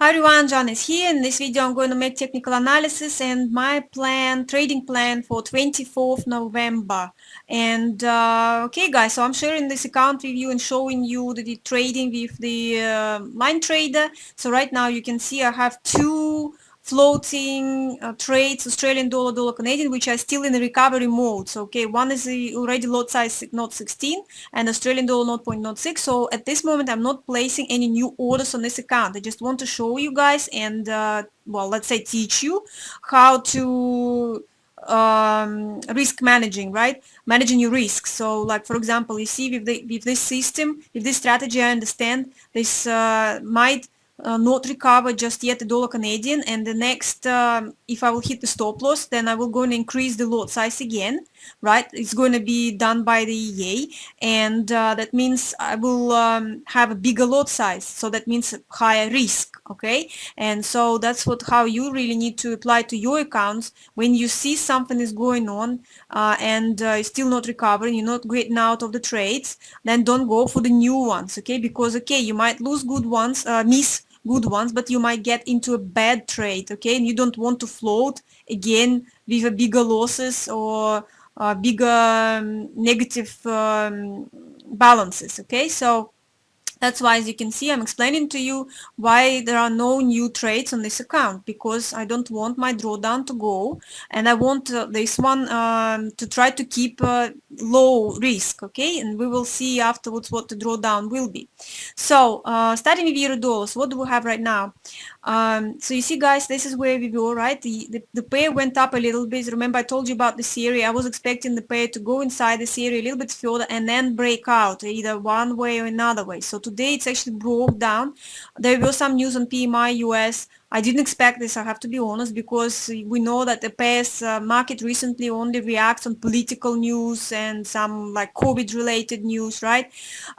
Hi everyone, John is here. In this video I'm going to make technical analysis and my trading plan for 24th November. And okay guys, so I'm sharing this account with you and showing you the trading with the line trader. So right now you can see I have two floating trades, Australian dollar, dollar Canadian, which are still in the recovery mode. So okay, one is already lot size 0.16 and Australian dollar 0.06. So at this moment I'm not placing any new orders on this account. I just want to show you guys and well, let's say teach you how to risk managing, right? Managing your risks. So like for example, you see with this system, with this strategy, I understand this might not recover just yet the dollar Canadian, and the next if I will hit the stop loss, then I will go and increase the lot size again, right? It's going to be done by the EA, and that means I will have a bigger lot size, so that means higher risk. Okay, and so that's how you really need to apply to your accounts when you see something is going on and it's still not recovering, you're not getting out of the trades, then don't go for the new ones. Okay, because okay, you might lose good ones, miss good ones, but you might get into a bad trade. Okay, and you don't want to float again with a bigger losses or bigger negative balances. Okay, so that's why, as you can see, I'm explaining to you why there are no new trades on this account, because I don't want my drawdown to go, and I want this one to try to keep low risk. Okay, and we will see afterwards what the drawdown will be. So starting with euro dollars, what do we have right now? So you see guys, this is where we go, right? The pair went up a little bit. Remember I told you about this area. I was expecting the pair to go inside this area a little bit further and then break out either one way or another way. So today it's actually broke down. There was some news on PMI US. I didn't expect this, I have to be honest, because we know that the pairs market recently only reacts on political news and some like COVID related news, right?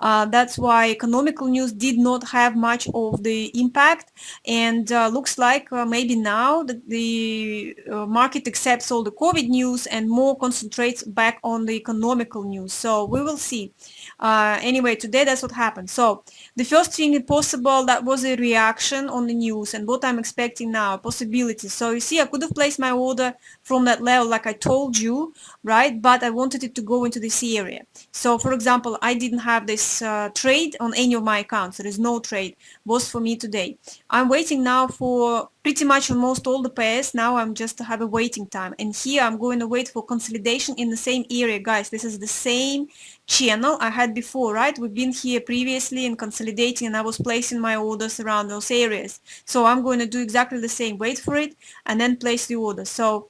That's why economical news did not have much of the impact, and looks like maybe now that the market accepts all the COVID news and more concentrates back on the economical news. So we will see. Anyway, today that's what happened. So the first thing possible, that was a reaction on the news, and what I'm expecting now, possibilities. So you see, I could have placed my order from that level like I told you, right? But I wanted it to go into this area. So for example, I didn't have this trade on any of my accounts. There is no trade was for me today. I'm waiting now for pretty much almost all the pairs. Now I'm just have a waiting time, and here I'm going to wait for consolidation in the same area. Guys, this is the same channel I had before, right? We've been here previously and consolidating, and I was placing my orders around those areas. So I'm going to do exactly the same, wait for it and then place the order. So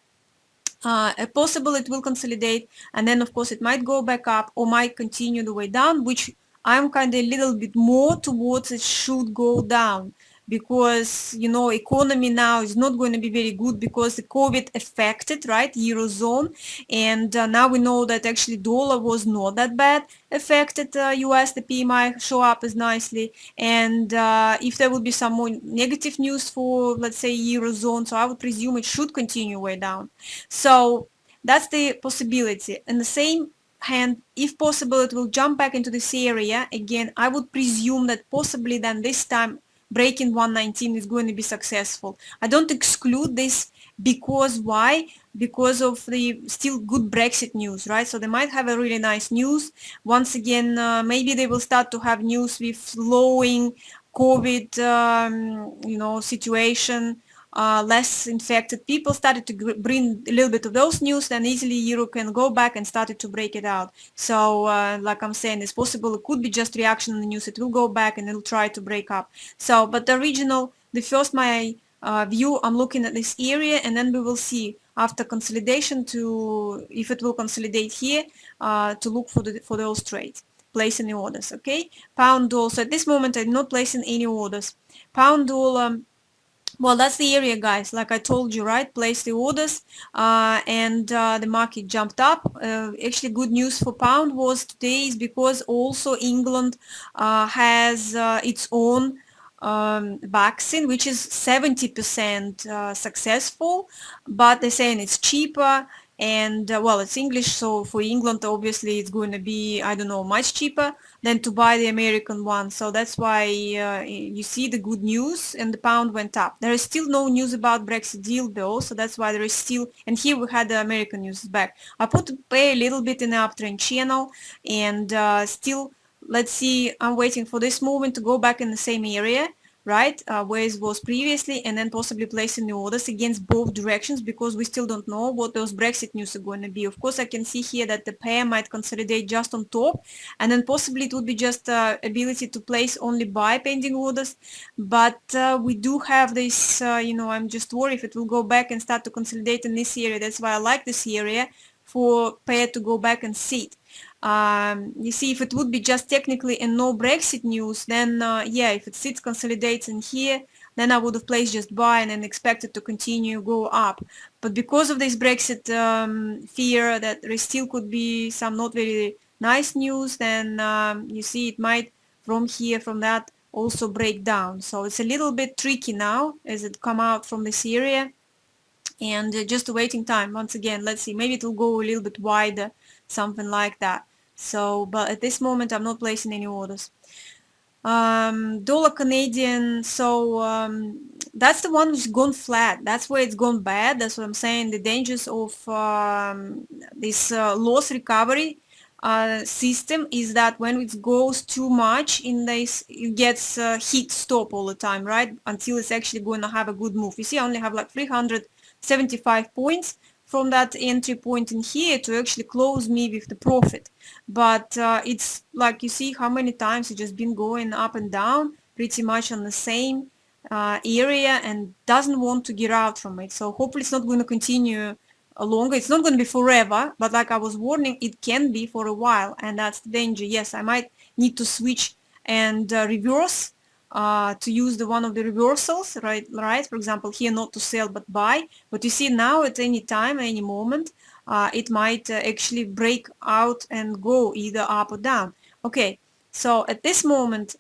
possible it will consolidate, and then of course it might go back up or might continue the way down, which I'm kind of a little bit more towards it should go down, because you know economy now is not going to be very good because the COVID affected, right, Eurozone, and now we know that actually dollar was not that bad affected. US, the PMI show up as nicely, and if there would be some more negative news for, let's say, Eurozone, so I would presume it should continue way down. So that's the possibility. In the same hand, if possible, it will jump back into this area again. I would presume that possibly then this time breaking 119 is going to be successful. I don't exclude this, because why? Because of the still good Brexit news, right? So they might have a really nice news. Once again, maybe they will start to have news with slowing COVID, you know, situation, less infected people, started to bring a little bit of those news, then easily Euro can go back and started to break it out. So like I'm saying, it's possible it could be just reaction on the news, it will go back and it'll try to break up. So but the original, the first my view, I'm looking at this area, and then we will see after consolidation to if it will consolidate here, to look for those trades, placing the orders. Okay, pound dollar. So at this moment I'm not placing any orders. Pound dollar, well, that's the area, guys, like I told you, right? Place the orders, and the market jumped up. Actually, good news for pound was today is because also England has its own vaccine, which is 70% successful, but they're saying it's cheaper, and well, it's English, so for England obviously it's going to be, I don't know, much cheaper than to buy the American one. So that's why you see the good news, and the pound went up. There is still no news about Brexit deal though, so that's why there is still, and here we had the American news back. I put pay a little bit in the uptrend channel, and still, let's see, I'm waiting for this movement to go back in the same area, right, where it was previously, and then possibly placing the orders against both directions, because we still don't know what those Brexit news are going to be. Of course, I can see here that the pair might consolidate just on top, and then possibly it would be just ability to place only buy pending orders, but we do have this, I'm just worried if it will go back and start to consolidate in this area. That's why I like this area for pair to go back and sit. You see, if it would be just technically and no Brexit news, then yeah, if it sits, consolidates in here, then I would have placed just buy and then expected to continue go up. But because of this Brexit fear that there still could be some not very nice news, then you see it might from here, from that, also break down. So it's a little bit tricky now as it come out from this area, and just a waiting time. Once again, let's see, maybe it will go a little bit wider, something like that. So, but at this moment I'm not placing any orders. Dollar Canadian, so that's the one which gone flat. That's where it's gone bad. That's what I'm saying. The dangers of this loss recovery system is that when it goes too much in this, it gets hit stop all the time, right? Until it's actually going to have a good move. You see, I only have like 375 points from that entry point in here to actually close me with the profit. But it's like, you see how many times it's just been going up and down pretty much on the same area and doesn't want to get out from it. So hopefully it's not going to continue longer. It's not going to be forever, but like I was warning, it can be for a while, and that's the danger. Yes, I might need to switch and reverse to use the one of the reversals, right? For example, here not to sell but buy. But you see now at any time, any moment, it might actually break out and go either up or down. Okay, so at this moment,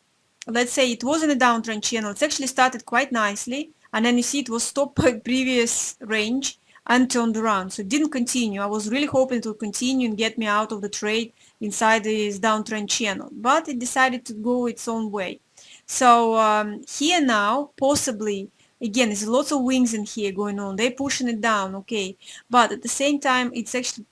let's say it was in a downtrend channel. It's actually started quite nicely, and then you see it was stopped by previous range and turned around. So it didn't continue. I was really hoping it would continue and get me out of the trade inside this downtrend channel, but it decided to go its own way. So here now, possibly, again, there's lots of wings in here going on. They're pushing it down, okay. But at the same time, it's actually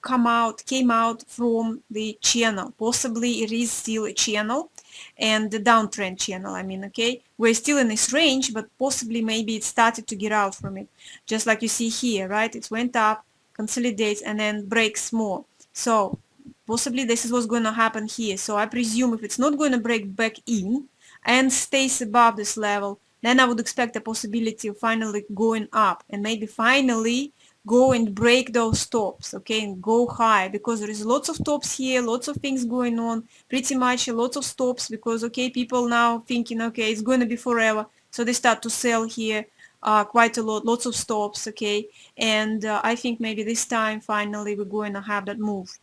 came out from the channel. Possibly it is still a channel, and the downtrend channel, I mean, okay. We're still in this range, but possibly maybe it started to get out from it. Just like you see here, right? It went up, consolidates, and then breaks more. So possibly this is what's going to happen here. So I presume if it's not going to break back in and stays above this level, then I would expect a possibility of finally going up and maybe finally go and break those tops, okay, and go high, because there is lots of tops here, lots of things going on, pretty much a lot of stops, because okay, people now thinking, okay, it's going to be forever, so they start to sell here quite a lot, lots of stops, okay, and I think maybe this time finally we're going to have that move.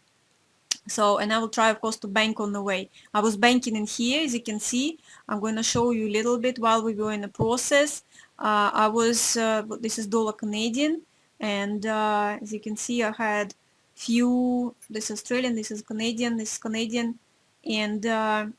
So, and I will try, of course, to bank on the way. I was banking in here, as you can see. I'm going to show you a little bit while we go in the process. This is dollar Canadian, and as you can see, I had few, this is Australian, this is Canadian, and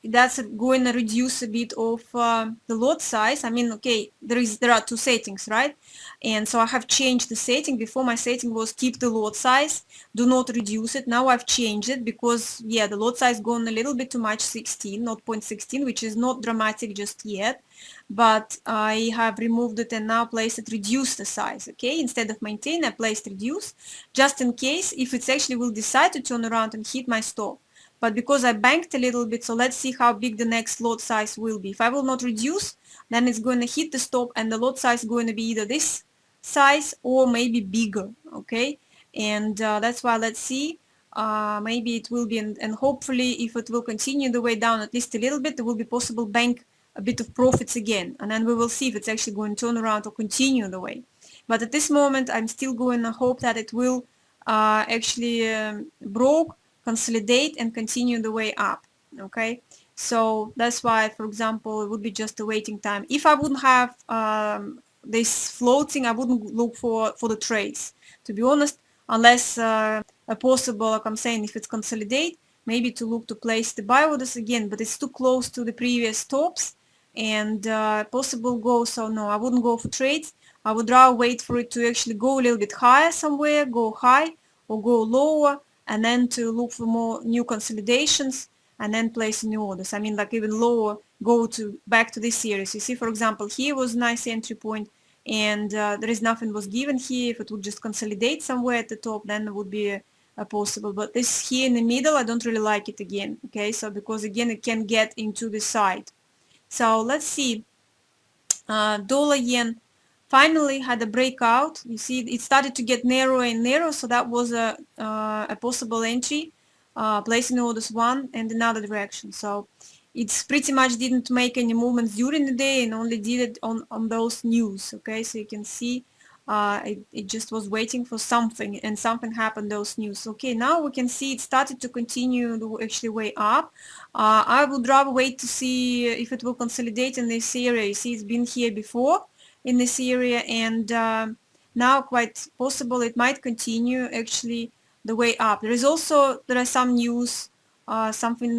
that's going to reduce a bit of the lot size. I mean, okay, there are two settings, right? And so I have changed the setting. Before, my setting was keep the lot size, do not reduce it. Now I've changed it because, yeah, the lot size gone a little bit too much, 16, not 0.16, which is not dramatic just yet. But I have removed it and now placed it reduce the size, okay? Instead of maintain, I placed reduce, just in case if it actually will decide to turn around and hit my stop. But because I banked a little bit, so let's see how big the next lot size will be. If I will not reduce, then it's going to hit the stop and the lot size is going to be either this size or maybe bigger, okay? And that's why let's see. Maybe it will be, and hopefully if it will continue the way down at least a little bit, there will be possible bank a bit of profits again. And then we will see if it's actually going to turn around or continue the way. But at this moment, I'm still going to hope that it will actually broke, consolidate, and continue the way up, okay? So that's why, for example, it would be just a waiting time. If I wouldn't have this floating, I wouldn't look for the trades, to be honest, unless a possible, like I'm saying, if it's consolidate, maybe to look to place the buy orders again, but it's too close to the previous tops and possible go. So no, I wouldn't go for trades. I would rather wait for it to actually go a little bit higher somewhere, go high or go lower, and then to look for more new consolidations and then place new orders. I mean, like even lower, go to back to this series. You see, for example, here was a nice entry point, and there is nothing was given here. If it would just consolidate somewhere at the top, then it would be possible. But this here in the middle, I don't really like it again. Okay, so because again, it can get into the side. So let's see. Dollar yen finally had a breakout. You see, it started to get narrower and narrower, so that was a possible entry, placing orders one and another direction. So it's pretty much didn't make any movements during the day and only did it on those news. Okay, so you can see it just was waiting for something, and something happened those news. Okay, now we can see it started to continue to actually way up. I would rather wait to see if it will consolidate in this area. You see, it's been here before in this area, and now quite possible it might continue actually the way up. There are some news, something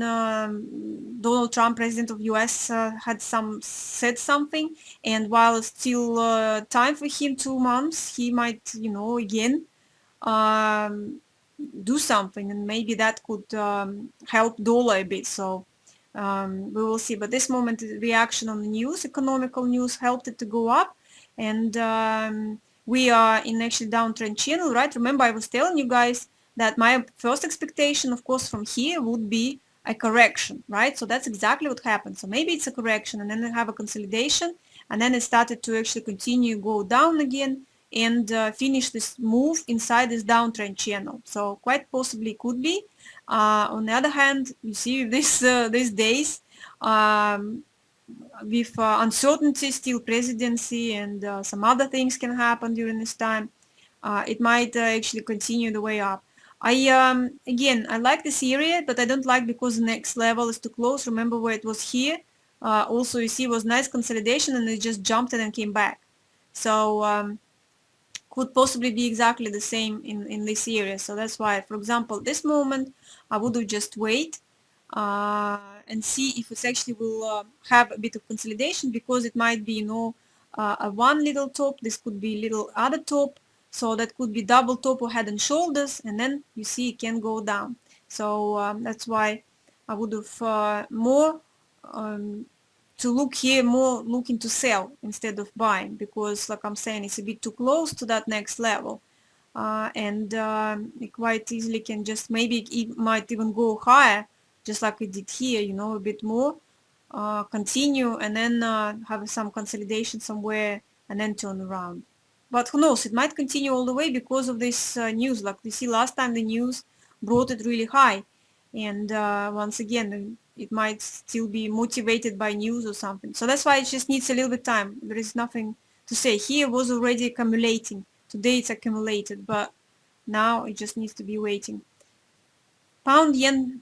Donald Trump, president of US, had said something, and while it's still time for him, 2 months, he might, again um, do something, and maybe that could help dollar a bit. So we will see. But this moment, the reaction on the news, economical news, helped it to go up, and we are in actually downtrend channel, right? Remember, I was telling you guys that my first expectation, of course, from here would be a correction, right? So that's exactly what happened. So maybe it's a correction, and then they have a consolidation, and then it started to actually continue go down again and finish this move inside this downtrend channel. So quite possibly could be. On the other hand, you see these days with uncertainty, still presidency, and some other things can happen during this time. It might actually continue the way up. Again, I like this area, but I don't like because the next level is too close. Remember where it was here? Also, you see, it was nice consolidation, and it just jumped and came back. So could possibly be exactly the same in this area. So that's why, for example, this moment, I would have just wait and see if it actually will have a bit of consolidation, because it might be, a one little top. This could be little other top. So that could be double top or head and shoulders, and then you see it can go down. So that's why I would have more to look here, more looking to sell instead of buying, because like I'm saying, it's a bit too close to that next level, and it quite easily can just, maybe it might even go higher, just like it did here, a bit more, continue, and then have some consolidation somewhere and then turn around. But who knows, it might continue all the way because of this news. Like you see, last time the news brought it really high, and once again it might still be motivated by news or something. So that's why it just needs a little bit time. There is nothing to say. Here was already accumulating. Today it's accumulated, but now it just needs to be waiting. Pound yen,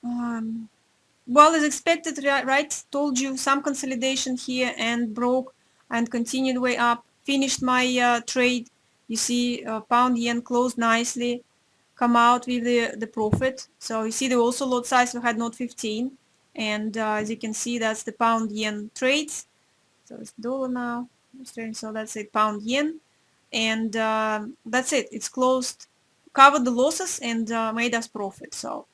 well, as expected, right? Told you, some consolidation here and broke and continued way up. Finished my trade. You see, pound yen closed nicely, come out with the profit. So you see, the also lot size we had not 15, and as you can see, that's the pound yen trades. So it's dollar now. So that's it, pound yen, and that's it. It's closed, covered the losses, and made us profit. So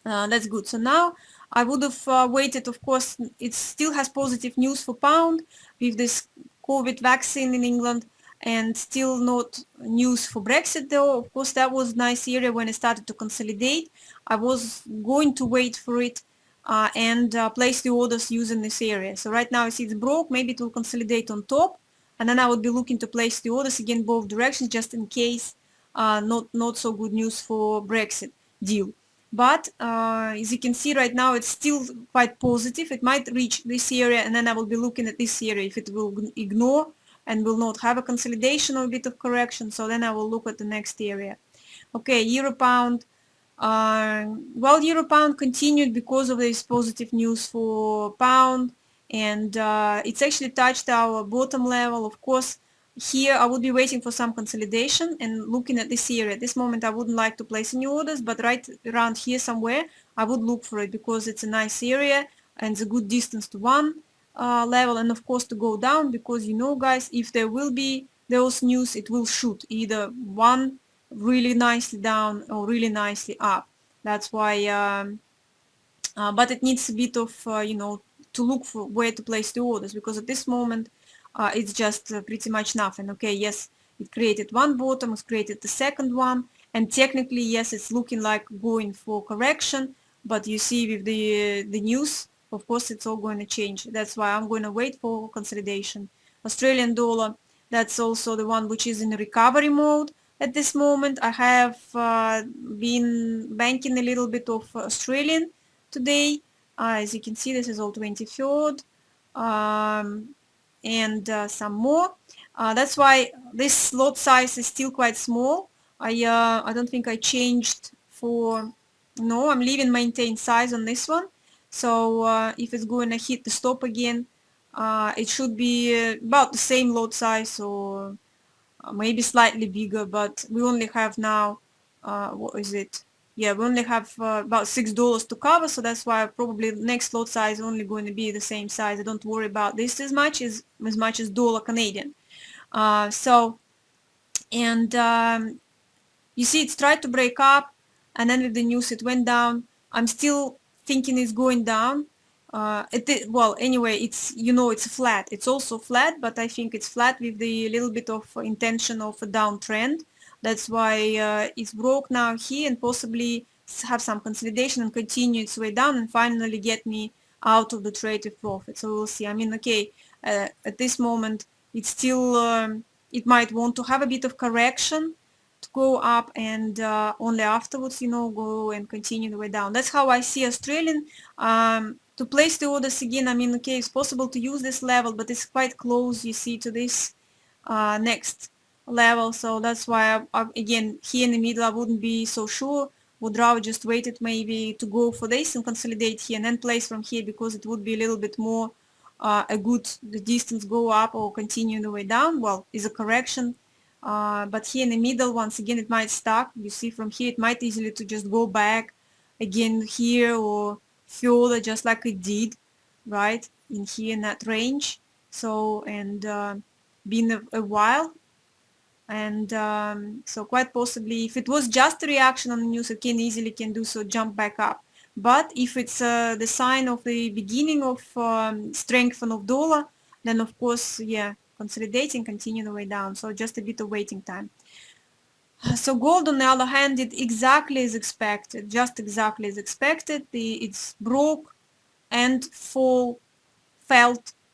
that's good. So now I would have waited. Of course, it still has positive news for pound with this COVID vaccine in England, and still not news for Brexit though. Of course, that was a nice area when it started to consolidate. I was going to wait for it and place the orders using this area. So right now I see it's broke. Maybe it will consolidate on top, and then I would be looking to place the orders again both directions, just in case not so good news for Brexit deal. But as you can see right now, it's still quite positive. It might reach this area, and then I will be looking at this area. If it will ignore and will not have a consolidation or a bit of correction, so then I will look at the next area. Okay, euro pound. Well, euro pound continued because of this positive news for pound, and it's actually touched our bottom level. Of course, here I would be waiting for some consolidation and looking at this area. At this moment I wouldn't like to place any orders, but right around here somewhere I would look for it because it's a nice area and it's a good distance to one level, and of course to go down, because you know guys, if there will be those news, it will shoot either one really nicely down or really nicely up. That's why but it needs a bit of to look for where to place the orders, because at this moment it's just pretty much nothing. Okay, yes, it created one bottom, it's created the second one, and technically yes, it's looking like going for correction, but you see with the news, of course it's all going to change. That's why I'm going to wait for consolidation. Australian dollar, that's also the one which is in recovery mode at this moment. I have been banking a little bit of Australian today. As you can see, this is all 23rd, and some more. That's why this lot size is still quite small. I don't think I changed for, no, I'm leaving maintain size on this one. So if it's going to hit the stop again, it should be about the same lot size, or maybe slightly bigger, but we only have now, what is it? Yeah, we only have about $6 to cover, so that's why probably next lot size is only going to be the same size. I don't worry about this as much as dollar Canadian. And you see it's tried to break up, and then with the news it went down. I'm still thinking it's going down. Well, anyway, it's, it's flat. It's also flat, but I think it's flat with the little bit of intention of a downtrend. That's why it's broke now here, and possibly have some consolidation and continue its way down and finally get me out of the trade with profit. So we'll see. I mean, okay, at this moment it's still it might want to have a bit of correction to go up, and only afterwards, go and continue the way down. That's how I see Australian. To place the orders again, I mean, okay, it's possible to use this level, but it's quite close, you see, to this next level. So that's why again, here in the middle I wouldn't be so sure. Would rather just wait it maybe to go for this and consolidate here and then place from here, because it would be a little bit more a good the distance go up or continue the way down. Well, is a correction, but here in the middle, once again, it might stuck. You see from here, it might easily to just go back again here or further, just like it did, right, in here in that range. So, and been a while, and so quite possibly, if it was just a reaction on the news, it can do so, jump back up. But if it's the sign of the beginning of strengthening of dollar, then of course, yeah, consolidating, continue the way down. So just a bit of waiting time. So gold, on the other hand, did exactly as expected, just exactly as expected. It's broke and felt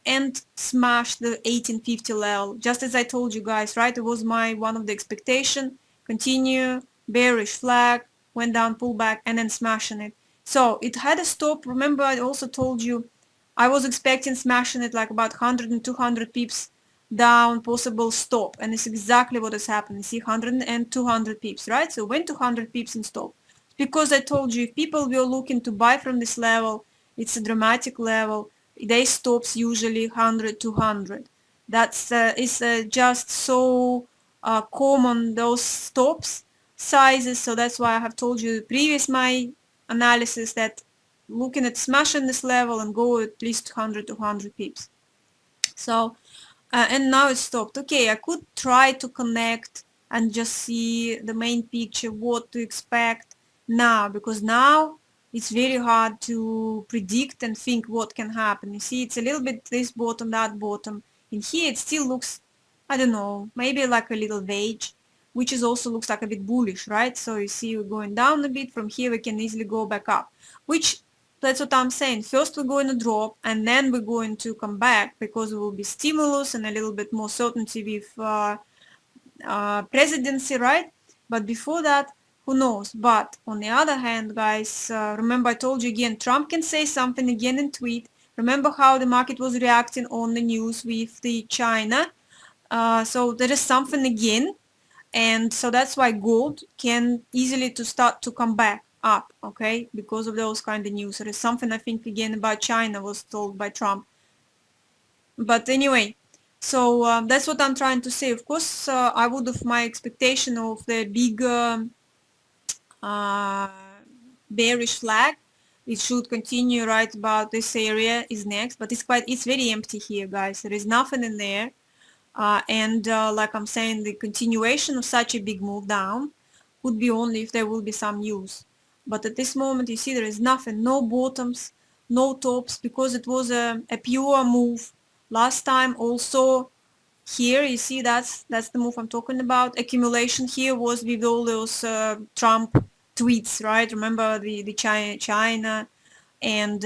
and smashed the 1850 level, just as I told you guys, right? It was one of the expectation. Continue, bearish flag, went down, pull back, and then smashing it. So it had a stop. Remember, I also told you I was expecting smashing it like about 100 and 200 pips down, possible stop, and it's exactly what has happened. You see 100 and 200 pips, right? So went to 100 pips and stop, because I told you if people were looking to buy from this level, it's a dramatic level. They stops usually 100, 200. That's is just so common, those stops sizes. So that's why I have told you previous my analysis that looking at smashing this level and go at least 100 to 100 pips. So and now it stopped. Okay, I could try to connect and just see the main picture, what to expect now, because now it's very hard to predict and think what can happen. You see, it's a little bit this bottom, that bottom. In here it still looks, I don't know, maybe like a little wedge, which is also looks like a bit bullish, right? So you see we're going down a bit. From here we can easily go back up, which, that's what I'm saying. First we're going to drop, and then we're going to come back, because it will be stimulus and a little bit more certainty with presidency, right? But before that, who knows? But on the other hand, guys, remember I told you again, Trump can say something again and tweet. Remember how the market was reacting on the news with the China. So there is something again, and so that's why gold can easily to start to come back up, okay, because of those kind of news. There is something, I think, again about China was told by Trump. But anyway, so that's what I'm trying to say. Of course, I would have my expectation of the big uh, bearish flag. It should continue right about this area is next, but it's very empty here, guys. There is nothing in there. And like I'm saying, the continuation of such a big move down would be only if there will be some news. But at this moment, you see there is nothing, no bottoms, no tops, because it was a pure move. Last time also here, you see that's the move I'm talking about. Accumulation here was with all those Trump tweets, right? Remember the China and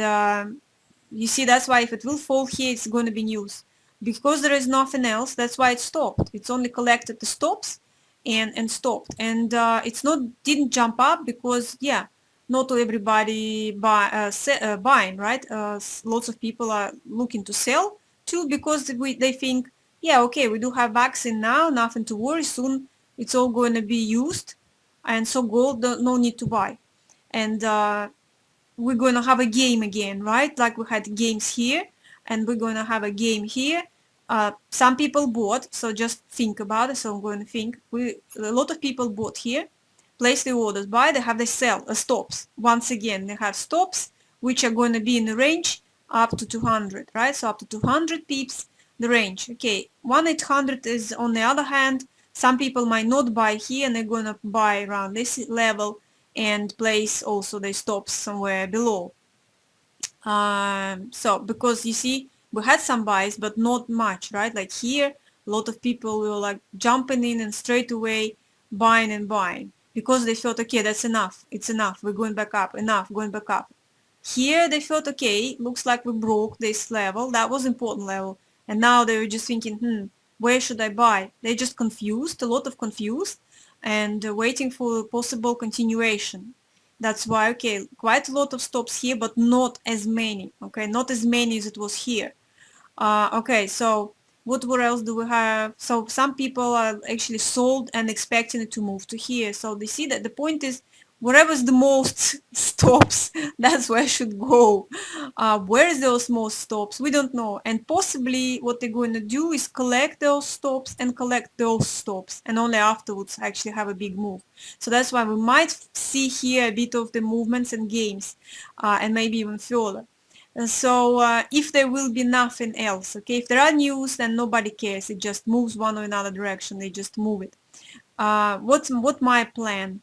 you see that's why if it will fall here, it's going to be news because there is nothing else. That's why it stopped. It's only collected the stops and stopped, and it's not didn't jump up because yeah, not everybody buying, right? Lots of people are looking to sell too because they think yeah, okay, we do have vaccine now, nothing to worry, soon it's all going to be used, and so gold no need to buy. And we're going to have a game again, right? Like we had games here, and we're going to have a game here. Some people bought, so just think about it. So I'm going to think a lot of people bought here, place the orders, buy, they have the sell, stops. Once again, they have stops, which are going to be in the range up to 200, right? So up to 200 pips, the range. Okay, 1-800 is on the other hand, some people might not buy here and they're going to buy around this level and place also the stops somewhere below. So because you see we had some buys but not much, right? Like here a lot of people were like jumping in and straight away buying and buying because they felt okay, that's enough, it's enough, we're going back up, enough, going back up. Here they felt okay, looks like we broke this level, that was important level, and now they were just thinking, where should I buy? They're just confused, a lot of confused, and waiting for possible continuation. That's why, okay, quite a lot of stops here, but not as many, okay, not as many as it was here. Okay, so what else do we have? So some people are actually sold and expecting it to move to here. So they see that the point is wherever's the most stops, that's where I should go. Where is those most stops? We don't know. And possibly what they're going to do is collect those stops and collect those stops and only afterwards actually have a big move. So that's why we might see here a bit of the movements and games and maybe even further. So if there will be nothing else, okay, if there are news, then nobody cares. It just moves one or another direction. They just move it. What my plan?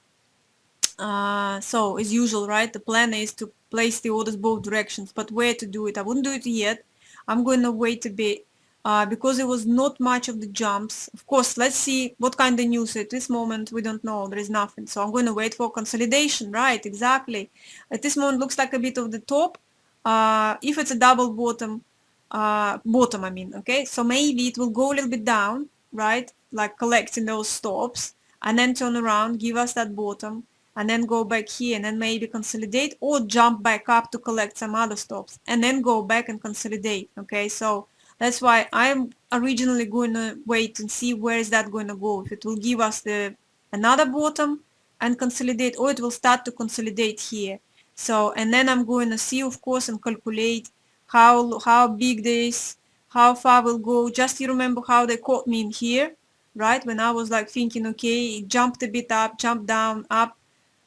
So as usual, right? The plan is to place the orders both directions, but where to do it? I wouldn't do it yet. I'm going to wait a bit because there was not much of the jumps. Of course, let's see what kind of news. At this moment, we don't know. There is nothing. So I'm going to wait for consolidation, right? Exactly. At this moment, looks like a bit of the top. If it's a double bottom, I mean, okay? So maybe it will go a little bit down, right? Like collecting those stops and then turn around, give us that bottom and then go back here and then maybe consolidate or jump back up to collect some other stops and then go back and consolidate. Okay, so that's why I'm originally going to wait and see where is that going to go, if it will give us the another bottom and consolidate, or it will start to consolidate here. So and then I'm going to see, of course, and calculate how big this, how far will go. Just you remember how they caught me in here, right? When I was like thinking, okay, it jumped a bit up, jumped down, up,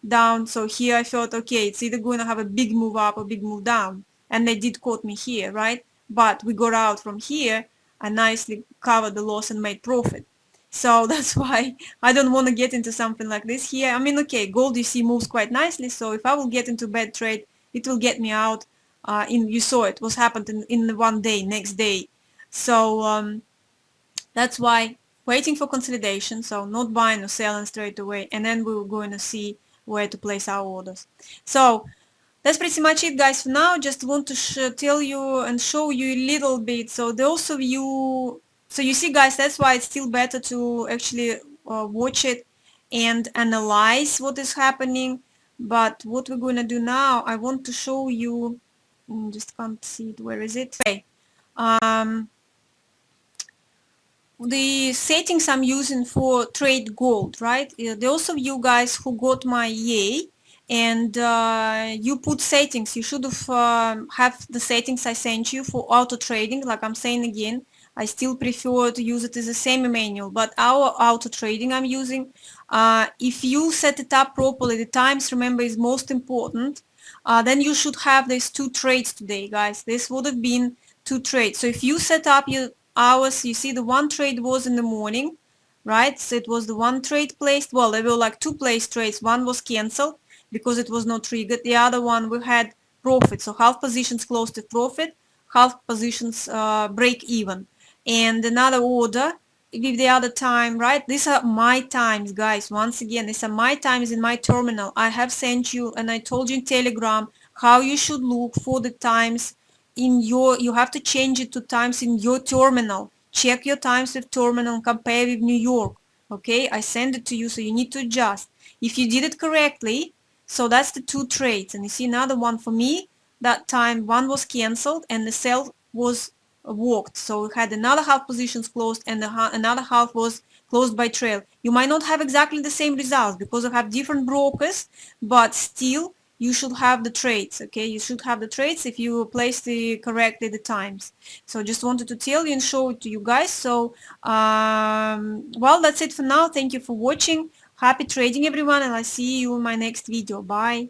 down. So here I thought, okay, it's either going to have a big move up or big move down. And they did caught me here, right? But we got out from here and nicely covered the loss and made profit. So that's why I don't want to get into something like this here. I mean, okay, gold you see moves quite nicely. So if I will get into bad trade, it will get me out. You saw it was happened in one day, next day. So that's why waiting for consolidation, so not buying or selling straight away, and then we were going to see where to place our orders. So that's pretty much it, guys, for now. Just want to tell you and show you a little bit. So those of you, so you see, guys, that's why it's still better to actually watch it and analyze what is happening. But what we're going to do now, I want to show you, just can't see it, where is it? Okay. The settings I'm using for trade gold, right? Those of you guys who got my EA and you put settings. You should have the settings I sent you for auto trading. Like I'm saying again, I still prefer to use it as a semi-manual, but our auto trading I'm using, if you set it up properly, the times, remember, is most important, then you should have these 2 trades today, guys. This would have been 2 trades. So if you set up your hours, you see the 1 trade was in the morning, right? So it was the 1 trade placed. Well, there were like 2 placed trades. One was cancelled because it was not triggered. The other one we had profit. So half positions closed at profit, half positions break even. And another order with the other time, right? These are my times, guys. Once again, these are my times in my terminal. I have sent you and I told you in Telegram how you should look for the times in your, you have to change it to times in your terminal. Check your times with terminal and compare with New York. Okay, I send it to you, so you need to adjust. If you did it correctly, so that's the 2 trades. And you see another one for me, that time one was cancelled and the sell was walked. So we had another half positions closed and another half was closed by trail. You might not have exactly the same results because you have different brokers, but still you should have the trades. Okay, you should have the trades if you place the correctly the times. So just wanted to tell you and show it to you guys. So well, that's it for now. Thank you for watching. Happy trading, everyone, and I'll see you in my next video. Bye.